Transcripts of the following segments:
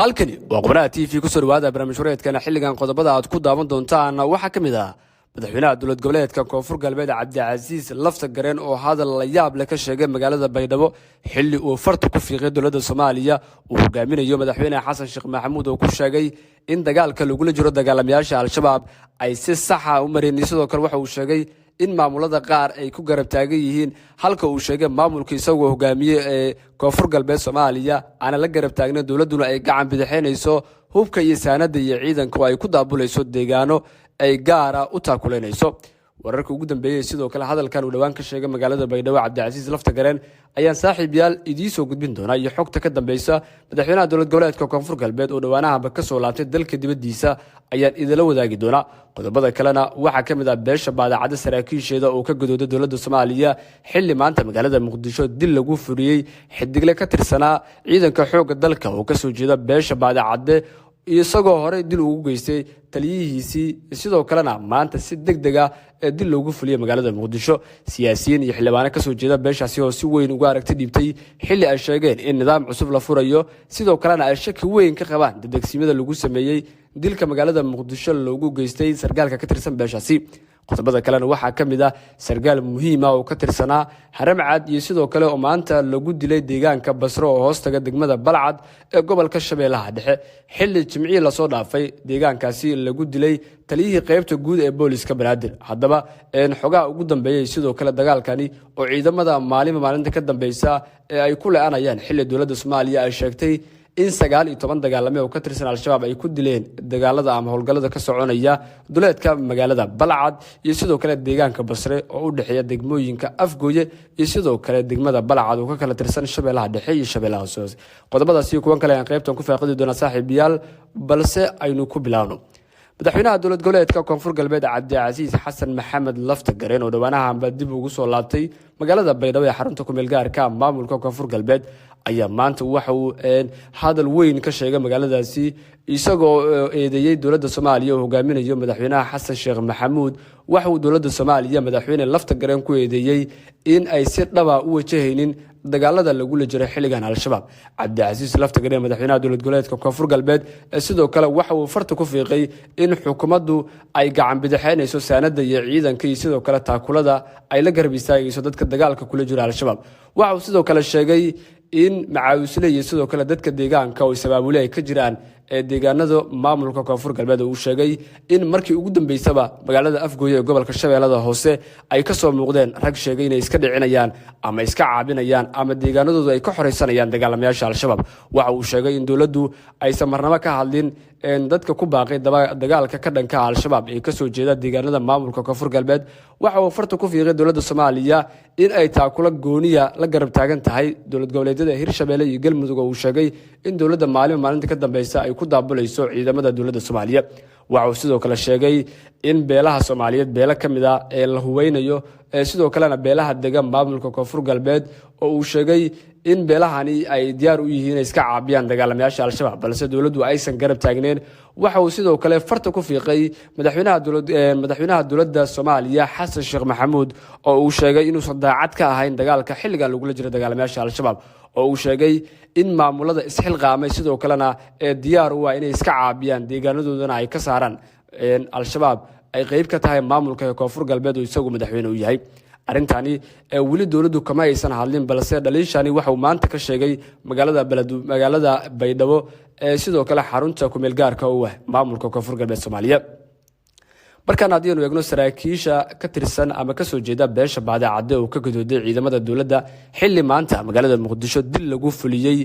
halkani waa qubnaha TV ku soo dhawaada barnaamij wareedkana xilligan qodobada aad ku daawan doontaan waxa kamid ah madaxweynaha dowlad goboleedka Koonfur Galbeed Cabdicasiis Laftagareen oo hadal la yaab leh ka sheegay magaalada Baydhabo xilli uu farta ku fiiqay dowladda Soomaaliya uu hogaaminayo madaxweyne Xasan Sheekh Maxamuud oo ku sheegay in dagaalka lagu jiro dagaalamayaasha Al-Shabaab ay si sax ah u mareen sidoo kale waxa uu sheegay in maamulada qaar ay ku garab taagan yihiin halka uu sheegay maamulka isagoo hogaamiye ee Koonfur Galbeed Soomaaliya ana la garab taagna dowladuna ay gacan bidixeenayso hubka iyo saanada iyo ciidanku ay ku daabulayso deegaano ay gaara u taakuleynayso wararka ugu dambeeyay sidoo kale hadalkan uu dhawaan ka sheegay magaalada Baydhabo Cabdicasiis Laftagareen ayaan saaxiibayaal idii soo gudbin doona iyo xogta ka dambaysa madaxweynaha dowlad goboleedka Koonfur Galbeed oo dhawaanaha ka soo laabtay dalka dibadiisa ayaan idila wadaagi doona qodobada kalena waxa kamid ah beesha baadacada saraakiisheeda oo ka gadooday dowladda Soomaaliya xilli maanta magaalada Muqdisho dil lagu furiyay xidigle ka tirsanaa ciidanka xoogga dalka oo ka soo jeeda beesha baadacade isagoo hore dil ugu geystay taliyihiisii sidoo kalena maanta si degdeg ah dil loogu fuliyay magaalada Muqdisho siyaasiyiin iyo xildhibaano ka soo jeeda beeshaasi oo si weyn uga aragti dhibtay xilli ay sheegeen in nidaam cusub la furayo sidoo kalena ay shaki weyn ka qabaan degdegsimada lagu sameeyay dilka magaalada Muqdisho loogu geystay sargaalka ka tirsan beeshaasi qodobada kalena waxa kamid ah sargaal muhiim ah oo ka tirsanaa Haramcad iyo sidoo kale oo maanta lagu dilay deegaanka Basro oo hoostaga degmada Balcad ee gobolka Shabeellaha Dhexe xilli Jimciye la soo dhaafay deegaankaasi lagu dilay taliyihii qaybta guud ee booliska Banaadir haddaba xogaha ugu dambeeyay sidoo kale dagaalkani oo ciidamada maalinta ka dambaysa ee ay ku leeanayaan xilli dowladda Soomaaliya ay sheegtay in 19 dagaalame oo ka tirsan Al-Shabaab ay ku dileen dagaalada ama howlgallada ka soconaya duleedka magaalada Balcad iyo sidoo kale deegaanka Basre oo u dhaxeeya degmooyinka Afgooye iyo sidoo kale degmada Balcad oo ka kala tirsan Shabeellaha Dhexe iyo Shabeellaha Hoose qodobadaas iyo kuwan kale aan qaybtan ku faaqidi doona saaxiibayaal balse aynu ku bilaawno madaxweynaha dowlad goboleedka Koonfur Galbeed Cabdicasiis Xasan Maxamed Laftagareen oo dhawaanaha dib ugu soo laabtay magaalada Baydhabo ee xarunta ku meel gaarka maamulka Koonfur Galbeed ayaa maanta waxa uu hadal weyn ka sheegay magaaladaasi isagoo eedeeyay dowladda Soomaaliya oo hogaaminayo madaxweynaha Xasan Sheekh Maxamuud waxa uu dowladda Soomaaliya madaxweyne Laftagareen ku eedeeyay in ay si dhab ah u wajahaynin dagaalada lagu jiray xilligan Al-Shabaab Cabdicasiis Laftagareen madaxweynaha dowlad goboleedka Koonfur Galbeed sidoo kale waxa uu farta ku fiiqay in xukuumaddu ay gacan bidixeenayso saanada iyo ciidanka iyo sidoo kale taakulada ay la garab istaagayso dadka dagaalka kula jira Al-Shabaab waxa uu sidoo kale sheegay in macaawisle iyo sidoo kale dadka deegaanka oo sabaabule ay ka jiraan ee deegaanada maamulka Koonfur Galbeed uu sheegay in markii ugu dambeysaba magaalada Afgooye ee gobolka Shabeellaha Hoose ay ka soo muuqdeen rag sheegay inay iska dhicinayaan ama iska caabinayaan ama deegaanadooda ay ka xoreysanayaan dagaalamayaasha Al-Shabaab waxa uu sheegay in dowladdu ay samarnimo ka hadlin dadka ku baaqay dagaalka ka dhanka Al-Shabaab ee ka soo jeeda deegaanada maamulka Koonfur Galbeed waxa uu farta ku fiiqay dowladda Soomaaliya in ay taakula gooniya la garab taagan tahay dowlad goboleedyada Hirshabeelle iyo Galmudug oo uu sheegay in dowladda maalinta ka dambaysa ay ku daabulayso ciidamada dowladda Soomaaliya waxa uu sidoo kale sheegay in beelaha Soomaaliyeed beela kamid ah ee la huweynayo sidoo kalena beelaha degan maamulka Koonfur Galbeed oo uu sheegay in beelahani ay diyaar u yihiin iska caabiyaan dagaalamayaasha Al-Shabaab balse dowladdu aysan garab taagneen waxa uu sidoo kale farta ku fiiqay madaxweynaha dowladda Soomaaliya Xasan Sheekh Maxamuud oo uu sheegay inuu daacad ka ahayn dagaalka xilligan lagu jiro dagaalamayaasha Al-Shabaab oo uu sheegay in maamulada isxilqaamay sidoo kalena diyaar u ah inay iska caabiyaan deegaanadoodana ay ka saaraan Al-Shabaab ay qayb ka tahay maamulka Koonfur Galbeed oo isagu madaxweyne u yahay arintani wali dowladdu kama aysan hadlin balse dhaliishani waxa uu maanta ka sheegay magaalada Baydhabo sidoo kale xarunta ku meel gaarka oo ah maamulka Koonfur Galbeed Soomaaliya markaan hadiyanu eegno saraakiisha ka tirsan ama ka soo jeeda beesha baadacade oo ka gadooday ciidamada dowladda xilli maanta magaalada Muqdisho dil lagu fuliyay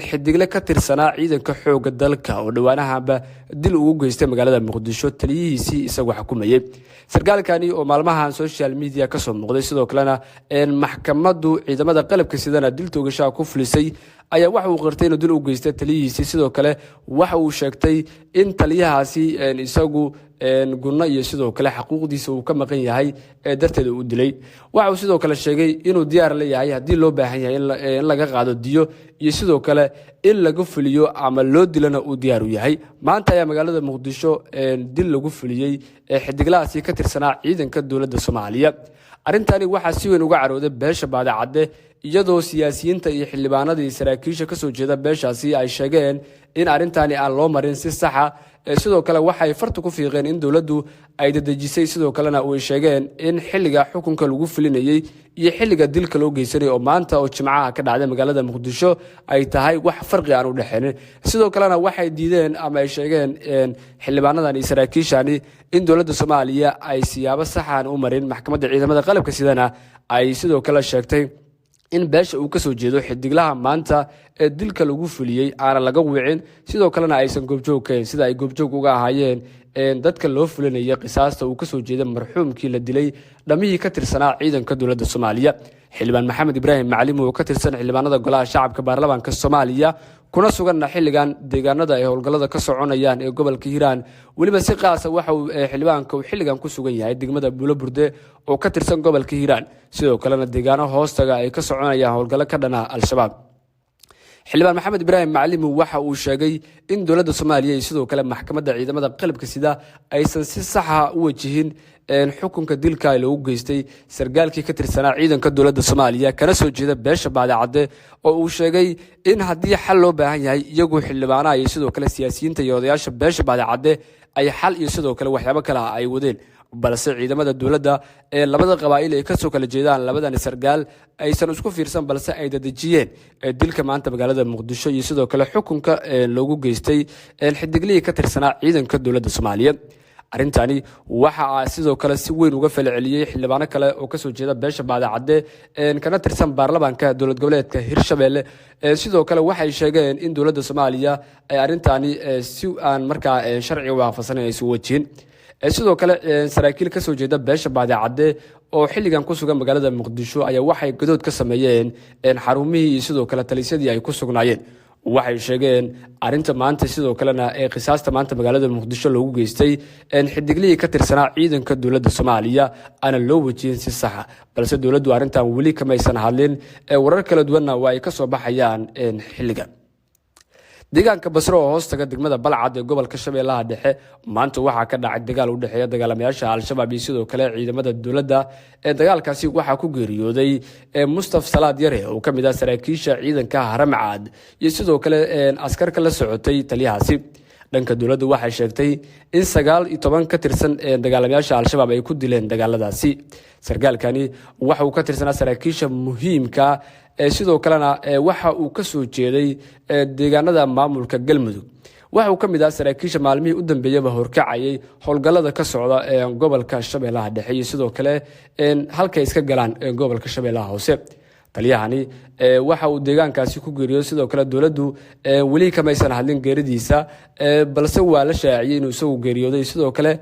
xidigle ka tirsanaa ciidanka xoogga dalka oo dhawaanaha dil ugu geystay magaalada Muqdisho taliyihiisii isagoo xukumayay sargaalkani oo maalmahan social media ka soo muuqday sidoo kalena maxkamaddu ciidamada qalabka sidana dil toogasho ku fulisay ayaa waxa uu qirtay inuu dil u geystay taliyihiisii sidoo kale waxa uu sheegtay in taliyahaasi isagu guna iyo sidoo kale xuquuqdiisa uu ka maqan yahay darteeda uu dilay waxa uu sidoo kale sheegay inuu diyaar la yahay hadii loo baahan yahay in laga qaado diyo iyo sidoo kale in lagu fuliyo ama loo dilana uu diyaar u yahay maanta ayaa magaalada Muqdisho dil lagu fuliyay xidiglahaasi ka tirsanaa ciidanka dowladda Soomaaliya arrintani waxaa si weyn uga carooday beesha baadacadde iyadoo siyaasiyiinta iyo xildhibaanadii saraakiisha ka soo jeeda beeshaasi ay sheegeen in arrintani aan loo marin si saxa sidoo kale waxay farta ku fiiqeen in dowladdu ay dadejisay sidoo kalena way sheegeen in xilliga xukunka lagu fulinayay iyo xilliga dilka loo geysanay oo maanta oo jimcaha ka dhacday magaalada muqdisho ay tahay wax farqi aan u dhaxaynin sidoo kalena waxay diideen ama ay sheegeen xildhibaanadan iyo saraakiishani in dowladda Soomaaliya ay siyaabo sax ah u marin maxkamadda ciidamada qalabka sidana ay sidoo kale sheegtay in beesha uu ka soo jeedo xidiglaha maanta ee dilka lagu fuliyay aan laga wicin sidoo kalena aysan goobjoog kayn sida ay goobjoog uga ahaayeen dadka loo fulinayay qisaasta uu ka soo jeedo marxuumkii la dilay dhamihii ka tirsanaa ciidanka dowladda Soomaaliya xildhibaan Maxamed Ibraahim Macallim oo ka tirsan xildhibaanada golaha shacabka baarlamaanka Soomaaliya kuna sugan xilligan deegaanada ay howlgallada ka soconayaan ee gobolka Hiiraan waliba si qaas ah waxa uu xildhibaanka uu xilligan ku sugan yahay degmada Buulaburde oo ka tirsan gobolka Hiiraan sidoo kalena deegaano hoostaga ay ka soconayaan howlgallo ka dhana al-shabaab xildhibaan Maxamed Ibraahim Macallim waxa uu sheegay in dowladda Soomaaliya iyo sidoo kale maxkamadda ciidamada qalabka sida aysan si sax ah u wajihin xukunka dilka lagu geystay sargaalkii ka tirsanaa ciidanka dowladda Soomaaliya kana soo jeeda beesha baadacadde oo uu sheegay in haddii xal loo baahan yahay iyagu xildhibaanaha iyo sidoo kale siyaasiyiinta iyo odayaasha beesha baadacadde ay xal iyo sidoo kale waxyaabo kale ay wadeen balse ciidamada dowladda ee labada qabaa'il ay ka soo kala jeedaan labadan sargaal aysan isku fiirsan balse ay dadajiyeen dilka maanta magaalada muqdisho iyo sidoo kale xukunka loogu geystay xidiglihii ka tirsanaa ciidanka dowladda Soomaaliya arrintani waxa sidoo kale si weyn uga falceliyay xildhibaano kale oo ka soo jeeda beesha baadacadde kana tirsan baarlamaanka dowlad goboleedka Hirshabelle sidoo kale waxay sheegeen in dowladda Soomaaliya ay arrintani si aan markaa sharci waafaqsan ay soo wajin sidoo kale saraakiil ka soo jeeda beesha baadacadde oo xilligan ku sugan magaalada muqdisho ayaa waxay gadood ka sameeyeen xarumihii sidoo kale talisadii ay ku sugnaayeen waxay sheegeen arinta maanta sidoo kalena qisaasta maanta magaalada muqdisho loogu geystay xidiglihii ka tirsanaa ciidanka dowladda Soomaaliya ana loo wajin si sax ah balse dowladdu arintan wali kama aysan hadlin warar kala duwanna waa ay ka soo baxayaan xilligan deegaanka Basro oo hoostaga degmada Balcad ee gobolka Shabeellaha Dhexe maanta waxa ka dhacay dagaal u dhaxeeya dagaalamayaasha al-shabaab iyo sidoo kale ciidamada dowladda dagaalkaasi waxa ku geeriyooday Mustafa Salaad Yare oo kamid ah saraakiisha ciidanka Haramcad iyo sidoo kale askarka la socotay taliyahaasi dhanka dowladda waxay sheegtay in 19 ka tirsan dagaalamayaasha al-shabaab ay ku dileen dagaaladaasi sargaalkani waxa uu ka tirsanaa saraakiisha muhiimka sidoo kalena waxa uu ka soo jeeday deegaanada maamulka Galmudug waxa uu kamid ah saraakiisha maalmihii u dambeeyay horkacayay howlgallada ka socda gobolka Shabeellaha Dhexe iyo sidoo kale halka iska galaan gobolka Shabeellaha Hoose taliyahani waxa uu deegaankaasi ku geeriyo sidoo kale dowladdu wali kama aysan hadlin geeridiisa balse waa la shaaciyay inuu soo geeriyooday sidoo kale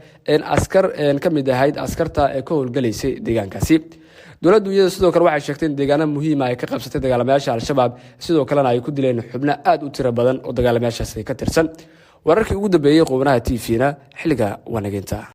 askar kamid ahayd askarta ka howlgalaysay deegaankaasi dowladdu iyada sidoo kale waxay sheegtay in deegaano muhiim ah ay ka qabsatay dagaalamayaasha al-shabaab sidoo kalena ay ku dileen xubno aad u tiro badan oo dagaalamayaashaas ka tirsan wararkii ugu dambeeyay qowmanaha TV-na xilliga wanaaginta